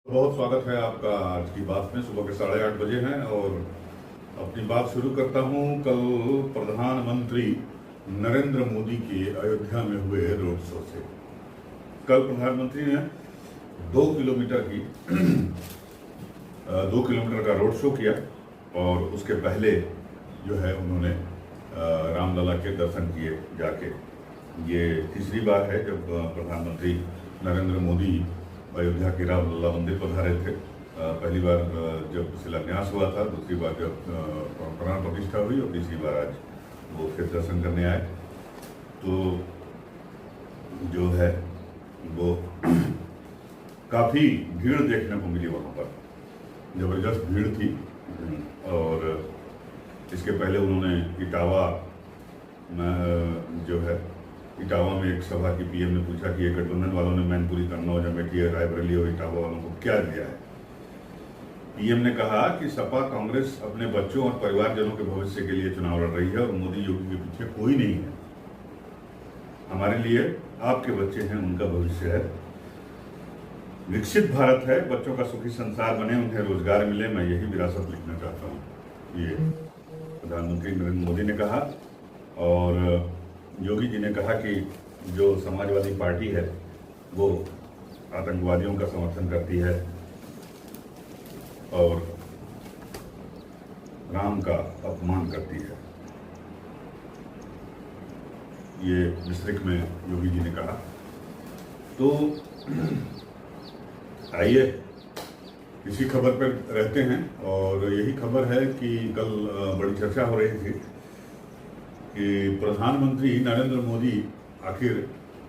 बहुत स्वागत है आपका आज की बात में। सुबह के 8:30 बजे हैं और अपनी बात शुरू करता हूं कल प्रधानमंत्री नरेंद्र मोदी के अयोध्या में हुए रोड शो से। कल प्रधानमंत्री ने 2 किलोमीटर का रोड शो किया और उसके पहले जो है उन्होंने रामलला के दर्शन किए जाके। ये तीसरी बार है जब प्रधानमंत्री नरेंद्र मोदी अयोध्या के रामलला मंदिर पधारे थे। पहली बार जब शिलान्यास हुआ था, दूसरी बार जब प्राण प्रतिष्ठा हुई और तीसरी बार आज वो फिर दर्शन करने आए। तो जो है वो काफ़ी भीड़ देखने को मिली वहाँ पर, ज़बरदस्त भीड़ थी। और इसके पहले उन्होंने इटावा जो है इटावा में एक सभा की पीएम ने पूछा कि ये गठबंधन वालों ने मैनपुरी, कन्नौज, अमेठी, रायबरेली और इटावा वालों को क्या दिया है। पीएम ने कहा कि सपा कांग्रेस अपने बच्चों और परिवारजनों के भविष्य के लिए चुनाव लड़ रही है और मोदी योगी के पीछे कोई नहीं है। हमारे लिए आपके बच्चे हैं, उनका भविष्य है। विकसित भारत है, बच्चों का सुखी संसार बने, उन्हें रोजगार मिले, मैं यही विरासत लिखना चाहता हूँ। ये प्रधानमंत्री नरेंद्र मोदी ने कहा। और योगी जी ने कहा कि जो समाजवादी पार्टी है वो आतंकवादियों का समर्थन करती है और राम का अपमान करती है। ये डिस्ट्रिक्ट में योगी जी ने कहा। तो आइए इसी खबर पर रहते हैं। और यही खबर है कि कल बड़ी चर्चा हो रही थी कि प्रधानमंत्री नरेंद्र मोदी आखिर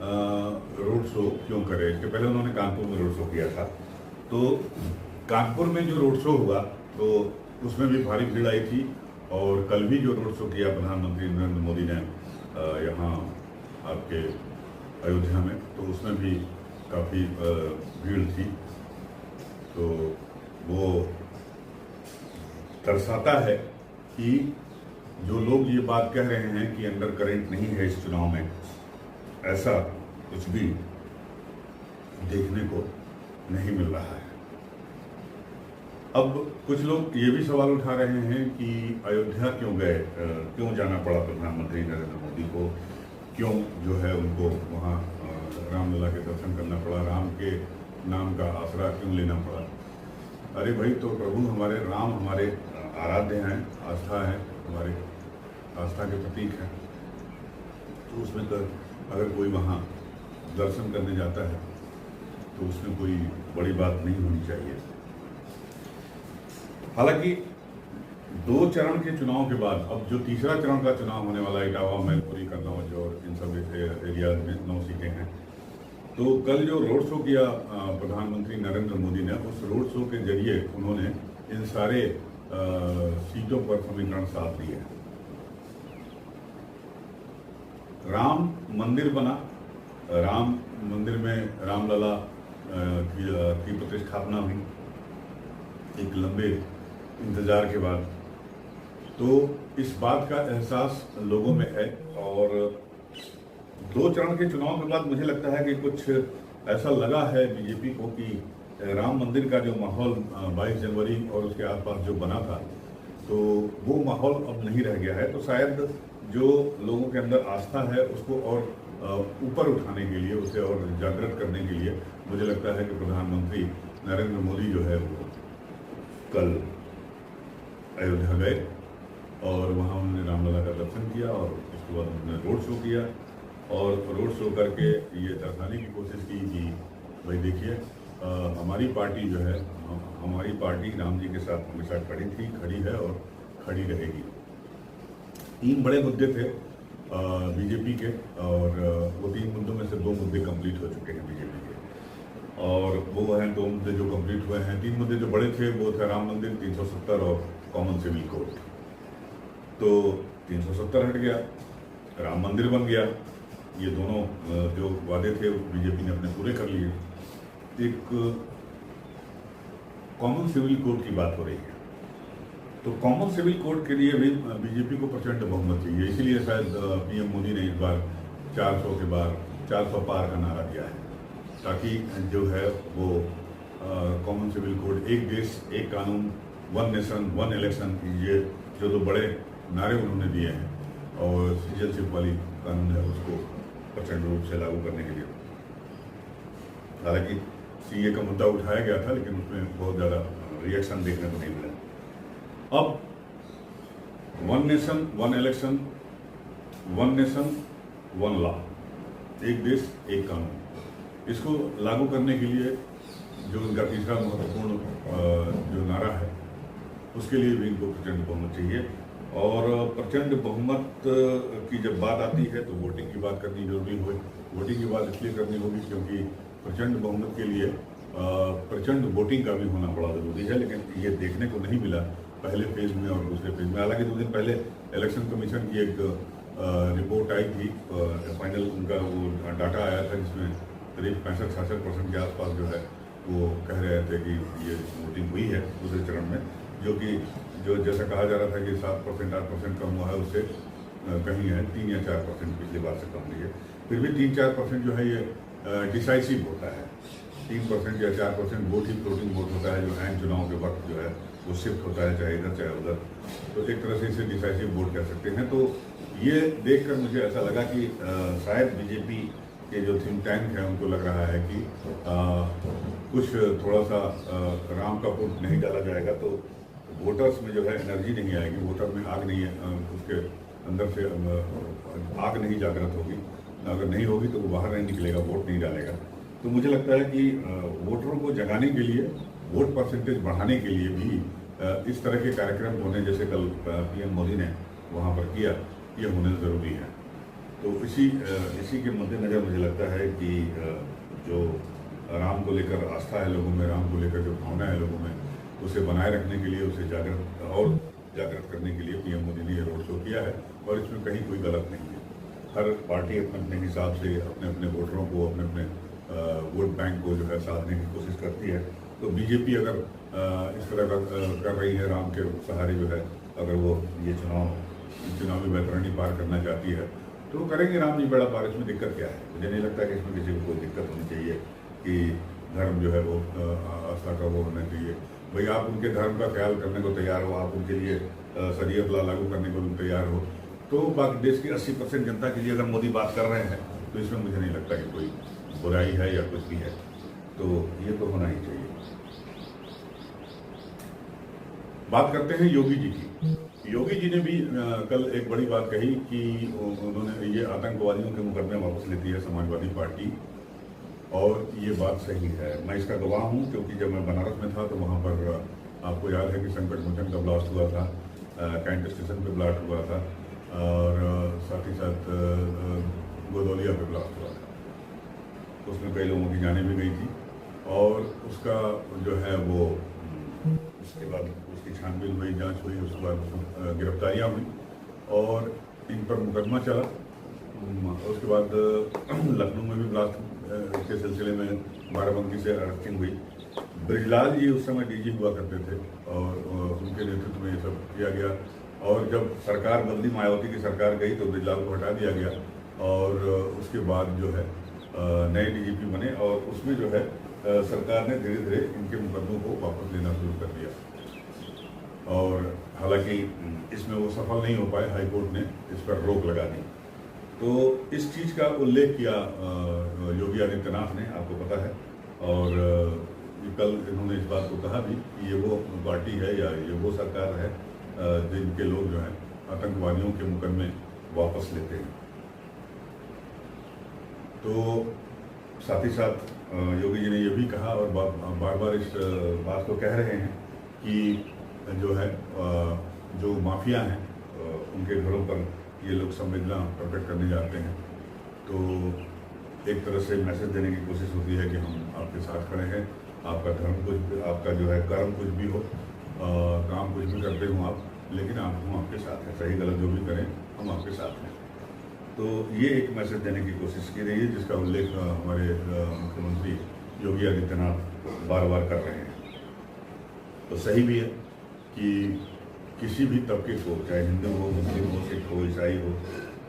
रोड शो क्यों करे। इसके पहले उन्होंने कानपुर में रोड शो किया था। तो कानपुर में जो रोड शो हुआ तो उसमें भी भारी भीड़ आई थी। और कल भी जो रोड शो किया प्रधानमंत्री नरेंद्र मोदी ने यहाँ आपके अयोध्या में, तो उसमें भी काफ़ी भीड़ थी। तो वो दर्शाता है कि जो लोग ये बात कह रहे हैं कि अंडर करेंट नहीं है इस चुनाव में, ऐसा कुछ भी देखने को नहीं मिल रहा है। अब कुछ लोग ये भी सवाल उठा रहे हैं कि अयोध्या क्यों गए, क्यों जाना पड़ा प्रधानमंत्री नरेंद्र मोदी को, क्यों जो है उनको वहाँ रामलला के दर्शन करना पड़ा, राम के नाम का आसरा क्यों लेना पड़ा। अरे भाई, तो प्रभु हमारे राम हमारे आराध्य हैं, आस्था है, हमारे आस्था के प्रतीक हैं। तो उसमें तो अगर कोई वहाँ दर्शन करने जाता है तो उसमें कोई बड़ी बात नहीं होनी चाहिए। हालांकि 2 चरण के चुनाव के बाद अब जो तीसरा चरण का चुनाव होने वाला है, इटावा, मैनपुरी, कन्नौज और इन सब एरियाज में 9 सीटें हैं। तो कल जो रोड शो किया प्रधानमंत्री नरेंद्र मोदी ने, उस रोड शो के जरिए उन्होंने इन सारे सीटों पर समीकरण साध लिए। राम मंदिर बना, राम मंदिर में रामलला की प्रतिष्ठापना हुई एक लंबे इंतजार के बाद। तो इस बात का एहसास लोगों में है। और 2 चरण के चुनाव के बाद मुझे लगता है कि कुछ ऐसा लगा है बीजेपी को कि राम मंदिर का जो माहौल 22 जनवरी और उसके आसपास जो बना था, तो वो माहौल अब नहीं रह गया है। तो शायद जो लोगों के अंदर आस्था है उसको और ऊपर उठाने के लिए, उसे और जागृत करने के लिए मुझे लगता है कि प्रधानमंत्री नरेंद्र मोदी जो है वो कल अयोध्या गए और वहाँ उन्होंने रामलला का दर्शन किया और उसके बाद उन्होंने रोड शो किया। और रोड शो करके ये दर्शाने की कोशिश की कि भाई देखिए, हमारी पार्टी जो है, हमारी पार्टी राम जी के साथ हमेशा खड़ी थी, खड़ी है और खड़ी रहेगी। 3 बड़े मुद्दे थे बीजेपी के, और वो 3 मुद्दों में से 2 मुद्दे कंप्लीट हो चुके हैं बीजेपी के। और वो हैं 2 मुद्दे जो कंप्लीट हुए हैं। 3 मुद्दे जो बड़े थे वो थे राम मंदिर, 370 और कॉमन सिविल कोड। तो 370 हट गया, राम मंदिर बन गया। ये दोनों जो वादे थे बीजेपी ने अपने पूरे कर लिए। एक कॉमन सिविल कोड की बात हो रही है। तो कॉमन सिविल कोड के लिए भी बीजेपी को प्रचंड बहुमत चाहिए। इसीलिए शायद पीएम मोदी ने इस बार 400 के बार 400 पार का नारा दिया है, ताकि जो है वो कॉमन सिविल कोड, एक देश एक कानून, वन नेशन वन इलेक्शन, ये जो दो बड़े नारे उन्होंने दिए हैं, और सिटीजनशिप वाली कानून है उसको प्रचंड रूप से लागू करने के लिए। हालांकि सीए का मुद्दा उठाया गया था, लेकिन उसमें बहुत ज़्यादा रिएक्शन देखने को नहीं मिला। अब one nation one election, one nation one law, एक देश एक कानून, इसको लागू करने के लिए जो उनका तीसरा महत्वपूर्ण जो नारा है, उसके लिए भी इनको प्रचंड बहुमत चाहिए। और प्रचंड बहुमत की जब बात आती है तो वोटिंग की बात करनी जरूरी हो। वोटिंग की बात इसलिए करनी होगी क्योंकि प्रचंड बहुमत के लिए प्रचंड वोटिंग का भी होना बड़ा ज़रूरी है, लेकिन ये देखने को नहीं मिला पहले फेज में और दूसरे फेज में। हालांकि 2 दिन पहले इलेक्शन कमीशन की एक रिपोर्ट आई थी, फाइनल उनका वो डाटा आया था, जिसमें करीब 65-66% के आसपास जो है वो कह रहे थे कि ये वोटिंग हुई है दूसरे चरण में, जो जैसा कहा जा रहा था कि 7% 8% कम हुआ है, उससे कहीं है 3 या 4% पिछली बार से कम हुई है। फिर भी 3-4% जो है ये डिसाइसिव होता है। 3% या 4% वोट ही फ्लोटिंग वोट होता है, जो ऐन चुनाव के वक्त जो है वो शिफ्ट होता है, चाहे इधर चाहे उधर। तो एक तरह से इसे डिसाइसिव वोट कह सकते हैं। तो ये देखकर मुझे ऐसा लगा कि शायद बीजेपी के जो थिंक टैंक है उनको लग रहा है कि कुछ थोड़ा सा राम का पुट नहीं डाला जाएगा तो वोटर्स में जो है एनर्जी नहीं आएगी, वोटर में आग नहीं है, उसके अंदर से आग नहीं जागृत होगी। अगर नहीं होगी तो वो बाहर नहीं निकलेगा, वोट नहीं डालेगा। तो मुझे लगता है कि वोटरों को जगाने के लिए, वोट परसेंटेज बढ़ाने के लिए भी इस तरह के कार्यक्रम होने, जैसे कल पीएम मोदी ने वहाँ पर किया, ये होने ज़रूरी है। तो इसी के मद्देनज़र मुझे लगता है कि जो राम को लेकर आस्था है लोगों में, राम को लेकर जो भावना है लोगों में, उसे बनाए रखने के लिए, उसे जागृत करने के लिए पीएम मोदी ने ये रोड शो किया है। और इसमें कहीं कोई गलत नहीं है। हर पार्टी अपने अपने हिसाब से अपने अपने वोटरों को, अपने अपने वोट बैंक को जो है साधने की कोशिश करती है। तो बीजेपी अगर इस तरह का कर रही है, राम के सहारे जो है, अगर वो ये चुनावी वैतरणी पार करना चाहती है तो वो करेंगे, राम जी बेड़ा पार। इसमें दिक्कत क्या है? मुझे नहीं लगता कि इसमें किसी को कोई दिक्कत होनी चाहिए कि धर्म जो है वो आस्था का वो होना चाहिए। भाई आप उनके धर्म का ख्याल करने को तैयार हो, आप उनके लिए शरीयत ला लागू करने को तैयार हो, तो बाकी देश की 80% जनता के लिए अगर मोदी बात कर रहे हैं तो इसमें मुझे नहीं लगता कि कोई बुराई है या कुछ भी है। तो ये तो होना ही चाहिए। बात करते हैं योगी जी की। योगी जी ने भी कल एक बड़ी बात कही कि उन्होंने ये आतंकवादियों के मुकदमे वापस लेती है समाजवादी पार्टी, और ये बात सही है। मैं इसका गवाह हूँ क्योंकि जब मैं बनारस में था तो वहाँ पर आपको याद है कि संकट मोचन का ब्लास्ट हुआ था, कैंट स्टेशन पे ब्लास्ट हुआ था, और साथ ही साथ गोदौलिया पे ब्लास्ट हुआ था। उसमें कई लोगों की जानें भी गई थी, और उसका जो है वो उसके बाद उसकी छानबीन हुई, जांच हुई, उसके बाद गिरफ्तारियां हुई और इन पर मुकदमा चला। उसके बाद लखनऊ में भी ब्लास्ट के सिलसिले में बाराबंकी से अरेस्टिंग हुई। ब्रिजलाल जी उस समय डीजी हुआ करते थे और उनके नेतृत्व में ये सब किया गया। और जब सरकार बदली, मायावती की सरकार गई, तो ब्रिजलाल को हटा दिया गया, और उसके बाद जो है नए डीजीपी बने, और उसमें जो है सरकार ने धीरे धीरे इनके मुकदमों को वापस लेना शुरू कर दिया। और हालांकि इसमें वो सफल नहीं हो पाए, हाईकोर्ट ने इस पर रोक लगा दी। तो इस चीज़ का उल्लेख किया योगी आदित्यनाथ ने, आपको पता है। और कल इन्होंने इस बात को कहा भी कि ये वो पार्टी है या ये वो सरकार है जिनके लोग जो हैं आतंकवादियों के मुकदमे वापस लेते हैं। तो साथ ही साथ योगी जी ने ये भी कहा, और बार बार इस बात को कह रहे हैं कि जो है जो माफिया हैं उनके घरों पर ये लोग संवेदना प्रकट करने जाते हैं। तो एक तरह से मैसेज देने की कोशिश होती है कि हम आपके साथ खड़े हैं, आपका धर्म कुछ, आपका जो है कर्म कुछ भी हो, काम कुछ भी करते हो आप, लेकिन हम आपके साथ हैं, सही गलत जो भी करें हम आपके साथ हैं। तो ये एक मैसेज देने की कोशिश की रही है, जिसका उल्लेख हमारे मुख्यमंत्री योगी आदित्यनाथ बार बार कर रहे हैं। तो सही भी है कि किसी भी तबके को, चाहे हिंदू हो, मुस्लिम हो, सिख हो, ईसाई हो,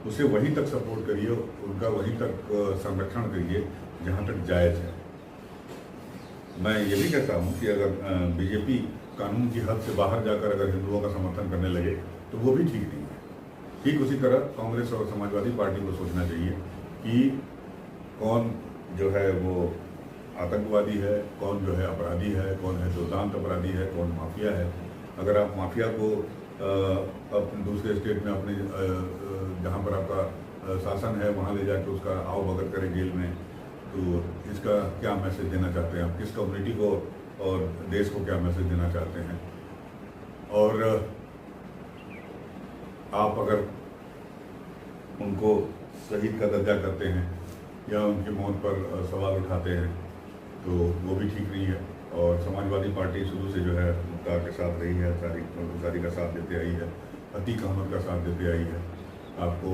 उसे वहीं तक सपोर्ट करिए, उनका वहीं तक संरक्षण करिए जहाँ तक जायज़ है। मैं ये भी कहता हूँ कि अगर बीजेपी कानून की हद से बाहर जाकर अगर हिंदुओं का समर्थन करने लगे तो वो भी ठीक नहीं है। ठीक उसी तरह कांग्रेस और समाजवादी पार्टी को सोचना चाहिए कि कौन जो है वो आतंकवादी है, कौन जो है अपराधी है, कौन है दुर्दांत अपराधी है, कौन माफिया है। अगर आप माफिया को अपने दूसरे स्टेट में अपने जहाँ पर आपका शासन है वहाँ ले जाकर उसका आओ भगत करें जेल में, तो इसका क्या मैसेज देना चाहते हैं आप, किस कम्युनिटी को और देश को क्या मैसेज देना चाहते हैं। और आप अगर उनको शहीद का दर्जा करते हैं या उनकी मौत पर सवाल उठाते हैं तो वो भी ठीक नहीं है। और समाजवादी पार्टी शुरू से जो है मुख्तार के साथ रही है, तारिक का साथ देते आई है, अतीक अहमद का साथ देते आई है। आपको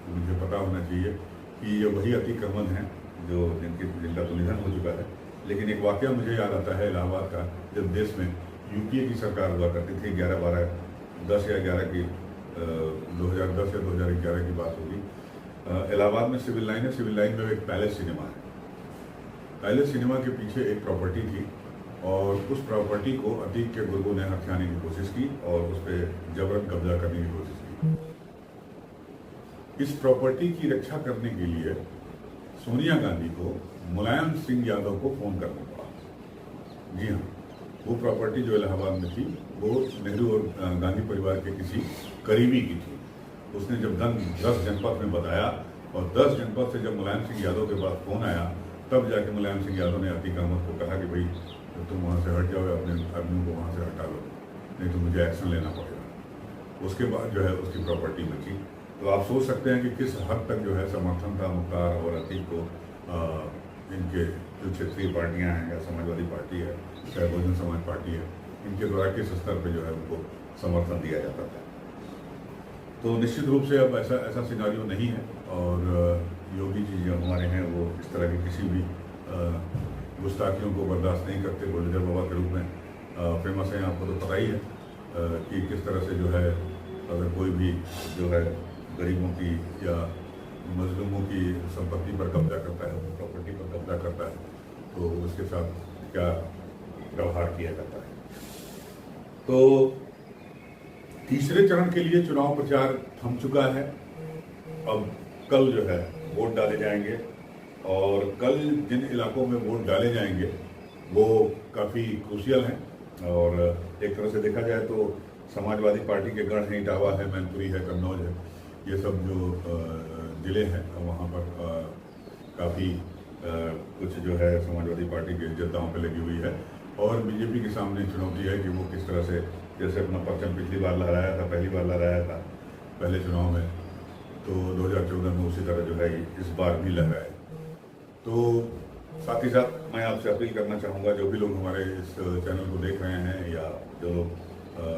मुझे पता होना चाहिए कि ये वही अतीक अहमद हैं जो जिनका तो निधन हो चुका है। लेकिन एक वाक़या मुझे याद आता है इलाहाबाद का, जब देश में यूपीए की सरकार हुआ करती थी 10 या 11 की 2010 या 2011 की बात होगी। इलाहाबाद में सिविल लाइन है, सिविल लाइन में एक पैलेस सिनेमा है। पैलेस सिनेमा के पीछे एक प्रॉपर्टी थी और उस प्रॉपर्टी को अतीक के गुर्गों ने हथियाने की कोशिश की और उस पर जबरन कब्जा करने की कोशिश की। इस प्रॉपर्टी की रक्षा करने के लिए सोनिया गांधी को मुलायम सिंह यादव को फोन करना पड़ा। जी हाँ, वो प्रॉपर्टी जो इलाहाबाद में थी वो नेहरू और गांधी परिवार के किसी करीबी की थी। उसने जब 10 जनपद में बताया और 10 जनपद से जब मुलायम सिंह यादव के पास फोन आया तब जाके मुलायम सिंह यादव ने अतीक अहमद को कहा कि भाई तुम वहाँ से हट जाओ, अपने आदमियों को वहाँ से हटा लो, नहीं तो मुझे एक्शन लेना पड़ेगा। उसके बाद जो है उसकी प्रॉपर्टी बची। तो आप सोच सकते हैं कि किस हद तक जो है समर्थन था मुख्तार और अतीक को इनके जो क्षेत्रीय पार्टियाँ हैं या समाजवादी पार्टी है, चाहे बहुजन समाज पार्टी है, इनके द्वारा किस स्तर पर जो है उनको समर्थन दिया जाता था। तो निश्चित रूप से अब ऐसा सिनारियो नहीं है और योगी जी जो हमारे हैं वो इस तरह की किसी भी गुस्ताखियों को बर्दाश्त नहीं करते। गोल्डर बाबा के रूप में फेमस हैं, आपको तो पता ही है कि किस तरह से जो है अगर कोई भी जो है गरीबों की या मजलूमों की संपत्ति पर कब्जा करता है, प्रॉपर्टी पर कब्जा करता है, तो उसके साथ क्या व्यवहार किया जाता है। तो तीसरे चरण के लिए चुनाव प्रचार थम चुका है। अब कल जो है वोट डाले जाएंगे और कल जिन इलाकों में वोट डाले जाएंगे वो काफ़ी क्रूशियल हैं। और एक तरह से देखा जाए तो समाजवादी पार्टी के गढ़ हैं, इटावा है, मैनपुरी है, कन्नौज है, ये सब जो ज़िले हैं वहाँ पर काफ़ी कुछ जो है समाजवादी पार्टी की इज्जत दांव पे लगी हुई है। और बीजेपी के सामने चुनौती है कि वो किस तरह से, जैसे अपना परचम पिछली बार लहराया था, पहली बार लहराया था पहले चुनाव में, तो 2014 में उसी तरह जो है इस बार भी लहराए। तो साथ ही साथ मैं आपसे अपील करना चाहूँगा, जो भी लोग हमारे इस चैनल को देख रहे हैं या जो लोग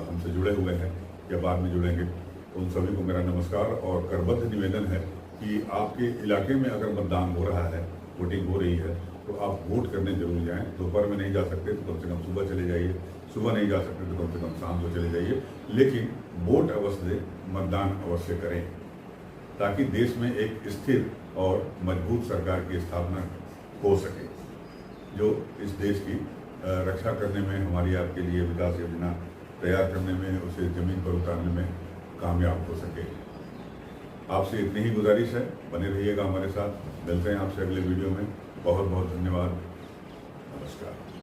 हमसे जुड़े हुए हैं या बाद में जुड़ेंगे, तो उन सभी को मेरा नमस्कार और करबद्ध निवेदन है कि आपके इलाके में अगर मतदान हो रहा है, वोटिंग हो रही है, तो आप वोट करने जरूर जाएं। दोपहर में नहीं जा सकते तो कम से कम सुबह चले जाइए, सुबह नहीं जा सकते तो कम से कम शाम को चले जाइए, लेकिन वोट अवश्य दें, मतदान अवश्य करें, ताकि देश में एक स्थिर और मजबूत सरकार की स्थापना हो सके, जो इस देश की रक्षा करने में, हमारी आपके लिए विकास योजना तैयार करने में, उसे ज़मीन पर उतारने में कामयाब हो सके। आपसे इतनी ही गुजारिश है, बने रहिएगा हमारे साथ। मिलते हैं आपसे अगले वीडियो में। बहुत बहुत धन्यवाद। नमस्कार।